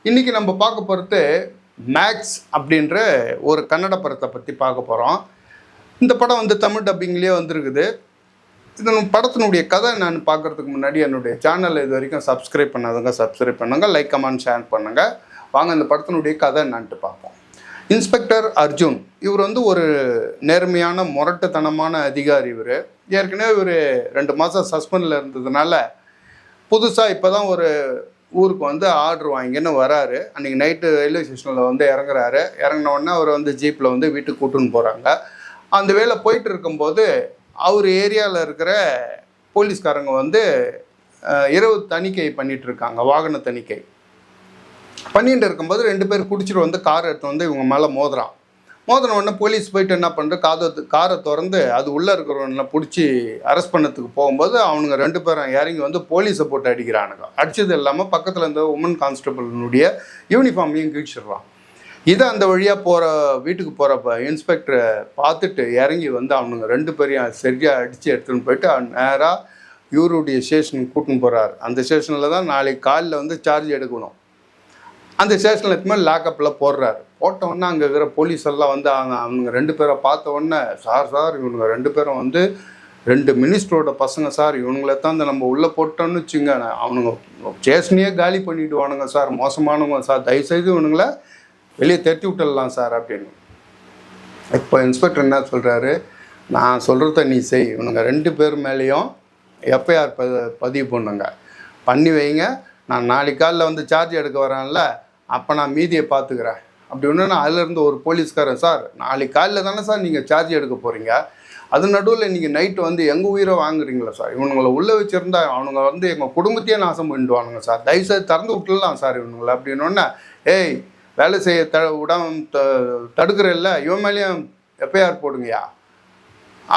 இன்றைக்கி நம்ம பார்க்க போகிறது மேக்ஸ் அப்படின்ற ஒரு கன்னட படத்தை பற்றி பார்க்க போகிறோம். இந்த படம் வந்து தமிழ் டப்பிங்லேயே வந்திருக்குது. இந்த படத்தினுடைய கதை நான் பார்க்குறதுக்கு முன்னாடி என்னுடைய சேனலை இது வரைக்கும் சப்ஸ்கிரைப் பண்ணாதவங்க சப்ஸ்கிரைப் பண்ணுங்கள், லைக் கமெண்ட் ஷேர் பண்ணுங்கள். வாங்க இந்த படத்தினுடைய கதை என்னான்ட்டு பார்ப்போம். இன்ஸ்பெக்டர் அர்ஜுன் இவர் வந்து ஒரு நேர்மையான முரட்டுத்தனமான அதிகாரி. இவர் ஏற்கனவே ஒரு 2 மாதம் சஸ்பெண்டில் இருந்ததுனால புதுசாக இப்போ தான் ஒரு ஊருக்கு வந்து ஆர்டர் வாங்கின்னு வராரு. அன்றைக்கி நைட்டு ரயில்வே ஸ்டேஷனில் வந்து இறங்குறாரு. இறங்கினோடனே அவர் வந்து ஜீப்பில் வந்து வீட்டுக்கு கூட்டுன்னு போகிறாங்க. அந்த வேலை போயிட்டு இருக்கும்போது அவர் ஏரியாவில் இருக்கிற போலீஸ்காரங்க வந்து இரவு தணிக்கை பண்ணிகிட்ருக்காங்க, வாகன தணிக்கை பண்ணிட்டு இருக்கும்போது 2 பேர் குடிச்சிட்டு வந்து கார் எடுத்து வந்து இவங்க மேலே மோதுறான். மோதின உடனே போலீஸ் போயிட்டு என்ன பண்ணுற காரை திறந்து அது உள்ளே இருக்கிறவனை பிடிச்சி அரெஸ்ட் பண்ணதுக்கு போகும்போது அவனுங்க 2 பேரும் இறங்கி வந்து போலீஸை போட்டு அடிக்கிறானுங்க. அடித்தது இல்லாமல் பக்கத்தில் இருந்த உமன் கான்ஸ்டபிளினுடைய யூனிஃபார்மையும் கிழிச்சிடுறான். இதை அந்த வழியாக வீட்டுக்கு போகிறப்ப இன்ஸ்பெக்டரை பார்த்துட்டு இறங்கி வந்து அவனுங்க 2 பேரையும் சரியாக அடித்து எடுத்துன்னு போயிட்டு நேராக இவருடைய ஸ்டேஷனுக்கு கூட்டின்னு போகிறார். அந்த ஸ்டேஷனில் தான் நாளைக்கு காலையில் வந்து சார்ஜ் எடுக்கணும். அந்த ஸ்டேஷனில் எத்துமே லாக்கப்பில் போடுறாரு. போட்டவுடனே அங்கே இருக்கிற போலீஸ் எல்லாம் வந்து அவனுங்க 2 பேரை பார்த்த உடனே, சார் இவனுங்க 2 பேரும் வந்து 2 மினிஸ்டரோட பசங்க சார், இவனுங்கள தான் இந்த நம்ம உள்ளே போட்டோன்னு வச்சுங்க, அவனுங்க ஸ்டேஷனையே காலி பண்ணிவிடுவானுங்க சார், மோசமானவங்க சார், தயவுசெய்து இவனுங்கள வெளியே தட்டி விட்டுடலாம் சார் அப்படின்னு. இப்போ இன்ஸ்பெக்டர் என்ன சொல்கிறாரு, நான் சொல்கிறத நீ செய், இவனுங்க 2 பேர் மேலேயும் எஃப்ஐஆர் பதிவு பண்ணுங்க, பண்ணி வைங்க. நான் நாளைக்கு காலையில் வந்து சார்ஜ் எடுக்க வரேன்ல, அப்போ நான் மீதியை பார்த்துக்கிறேன் அப்படி ஒன்று. நான் அதிலேருந்து ஒரு போலீஸ்காரன், சார் நாளைக்கு காலையில் தானே சார் நீங்கள் சார்ஜ் எடுக்க போகிறீங்க, அது நடுவில் நீங்கள் நைட்டு வந்து எங்கள் உயிரை வாங்குறீங்களா சார், இவனுங்களை உள்ளே வச்சுருந்தா அவனுங்க வந்து எங்கள் குடும்பத்தையே நாசம் பண்ணிடுவானுங்க சார், தயவுசெய்து திறந்து விட்டுலாம் சார் இவனுங்களை அப்படின்னோடனே, ஏய் வேலை செய்ய தடுக்கிறல்ல, இவன் மேலேயும் எஃப்ஐஆர் போடுங்கயா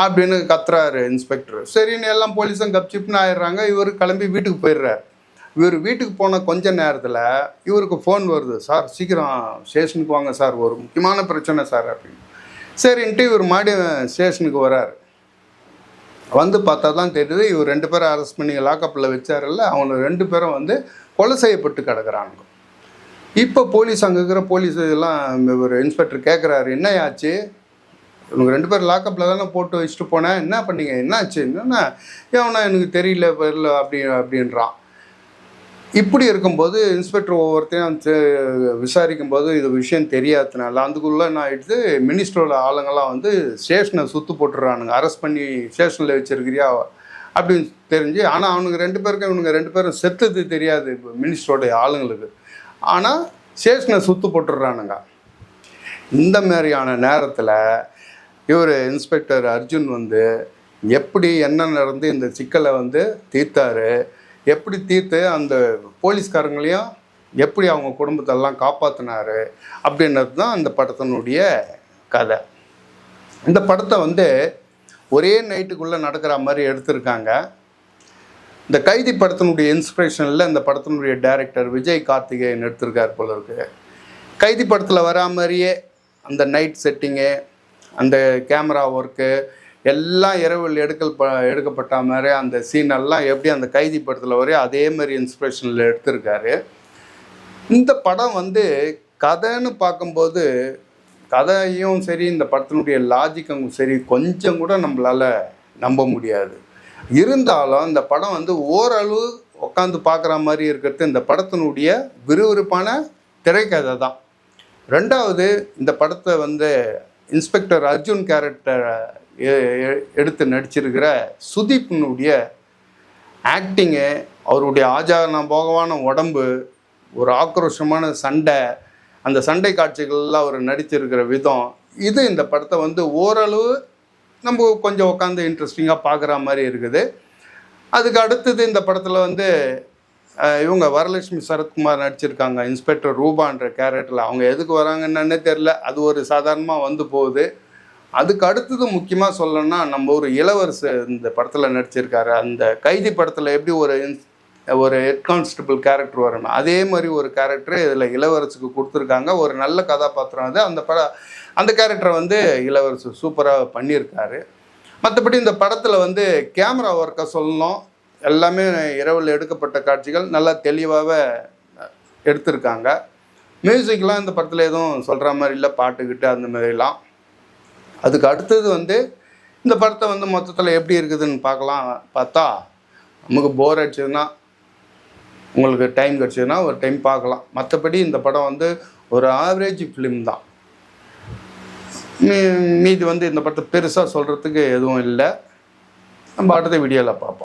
அப்படின்னு கத்துறாரு இன்ஸ்பெக்டர். சரின்னு எல்லாம் போலீஸும் கப்சிப்னு ஆயிடுறாங்க. இவர் கிளம்பி வீட்டுக்கு போயிடுறாரு. இவர் வீட்டுக்கு போன கொஞ்ச நேரத்தில் இவருக்கு ஃபோன் வருது, சார் சீக்கிரம் ஸ்டேஷனுக்கு வாங்க சார், ஒரு முக்கியமான பிரச்சனை சார் அப்படின்னு. சரின்ட்டு இவர் மறுபடியும் ஸ்டேஷனுக்கு வராரு. வந்து பார்த்தா தான் தெரியுது, இவர் 2 பேரை அரெஸ்ட் பண்ணி லாக்கப்பில் வச்சாரில்ல, அவங்க 2 பேரும் வந்து கொலை செய்யப்பட்டு கிடக்குறாங்க. இப்போ போலீஸ் அங்கே இருக்கிற போலீஸ் இதெல்லாம் இவர் இன்ஸ்பெக்டர் கேட்குறாரு, என்ன ஆச்சு, இவங்க 2 பேர் லாக்கப்பில் தானே போட்டு வச்சுட்டு போனேன், என்ன பண்ணீங்க, என்ன ஆச்சு, என்னன்னா ஏன்னா எனக்கு தெரியல அப்படின்றான். இப்படி இருக்கும்போது இன்ஸ்பெக்டர் ஒவ்வொருத்தையும் விசாரிக்கும் போது இது விஷயம் தெரியாததுனால அதுக்குள்ளே என்ன ஆகிடுது, மினிஸ்டரோட ஆளுங்கள்லாம் வந்து ஸ்டேஷனை சுற்று போட்டுடுறானுங்க, அரெஸ்ட் பண்ணி ஸ்டேஷனில் வச்சுருக்கிறியா அப்படின்னு தெரிஞ்சு. ஆனால் அவனுக்கு 2 பேருக்கும் இவனுங்க 2 பேரும் செத்துது தெரியாது இப்போ மினிஸ்டரோடைய ஆளுங்களுக்கு, ஆனால் ஸ்டேஷனை சுற்று போட்டுடுறானுங்க. இந்த மாதிரியான நேரத்தில் இவர் இன்ஸ்பெக்டர் அர்ஜுன் வந்து எப்படி என்ன நடந்து இந்த சிக்கலை வந்து தீர்த்தார், எப்படி தீர்த்து அந்த போலீஸ்காரங்களையும் எப்படி அவங்க குடும்பத்தெல்லாம் காப்பாற்றினார் அப்படின்றது தான் இந்த படத்தினுடைய கதை. இந்த படத்தை வந்து ஒரே நைட்டுக்குள்ளே நடக்கிற மாதிரி எடுத்திருக்காங்க. இந்த கைதி படத்தினுடைய இன்ஸ்பிரேஷனில் இந்த படத்தினுடைய டைரக்டர் விஜய் கார்த்திகேயன் எடுத்திருக்கார் போல இருக்குது. கைதி படத்தில் வரா மாதிரியே அந்த நைட் செட்டிங்கு, அந்த கேமரா ஒர்க்கு எல்லாம் இரவில் எடுக்கப்பட்ட மாதிரி அந்த சீனெல்லாம் எப்படி அந்த கைதி படத்தில் வரையும் அதே மாதிரி இன்ஸ்பிரேஷனில் எடுத்திருக்காரு. இந்த படம் வந்து கதைன்னு பார்க்கும்போது கதையும் சரி, இந்த படத்தினுடைய லாஜிக்கும் சரி, கொஞ்சம் கூட நம்மளால் நம்ப முடியாது. இருந்தாலும் இந்த படம் வந்து ஓரளவு உட்காந்து பார்க்குற மாதிரி இருக்கிறது இந்த படத்தினுடைய விறுவிறுப்பான திரைக்கதை தான். 2வது, இந்த படத்தை வந்து இன்ஸ்பெக்டர் அர்ஜுன் கேரக்டரை எடுத்து நடிச்சிருக்கிற சுதீப்னுடைய ஆக்டிங்கு, அவருடைய ஆஜான போகமான உடம்பு, ஒரு ஆக்ரோஷமான சண்டை, அந்த சண்டை காட்சிகள்லாம் அவர் நடிச்சிருக்கிற விதம், இது இந்த படத்தை வந்து ஓரளவு நம்ம கொஞ்சம் உட்காந்து இன்ட்ரெஸ்டிங்காக பார்க்குற மாதிரி இருக்குது. அதுக்கு அடுத்தது இந்த படத்தில் வந்து இவங்க வரலட்சுமி சரத்குமார் நடிச்சிருக்காங்க இன்ஸ்பெக்டர் ரூபான்ற கேரக்டரில். அவங்க எதுக்கு வராங்கன்னு தெரில, அது ஒரு சாதாரணமாக வந்து போகுது. அதுக்கு அடுத்தது முக்கியமாக சொல்லணும்னா நம்ம ஒரு இளவரசர் இந்த படத்தில் நடிச்சிருக்காரு. அந்த கைதி படத்தில் எப்படி ஒரு ஹெட் கான்ஸ்டபிள் கேரக்டர் வரணும், அதே மாதிரி ஒரு கேரக்டர் இதில் இளவரசுக்கு கொடுத்துருக்காங்க. ஒரு நல்ல கதாபாத்திரம் அது. அந்த கேரக்டரை வந்து இளவரசர் சூப்பராக பண்ணியிருக்காரு. மற்றபடி இந்த படத்தில் வந்து கேமரா ஒர்க்கை சொல்லணும், எல்லாமே இரவில் எடுக்கப்பட்ட காட்சிகள் நல்லா தெளிவாக எடுத்திருக்காங்க. மியூசிக்லாம் இந்த படத்தில் எதுவும் சொல்கிற மாதிரி இல்லை, பாட்டுக்கிட்டு அந்த மாதிரிலாம். அதுக்கு அடுத்தது வந்து இந்த படத்தை வந்து மொத்தத்தில் எப்படி இருக்குதுன்னு பார்த்தா நமக்கு போர் அடிச்சதுன்னா, உங்களுக்கு டைம் கிடச்சதுன்னா ஒரு டைம் பார்க்கலாம். மற்றபடி இந்த படம் வந்து ஒரு ஆவரேஜ் ஃபிலிம் தான். மீதி வந்து இந்த படத்தை பெருசாக சொல்கிறதுக்கு எதுவும் இல்லை. நம்ம அடுத்த வீடியோவில் பார்ப்போம்.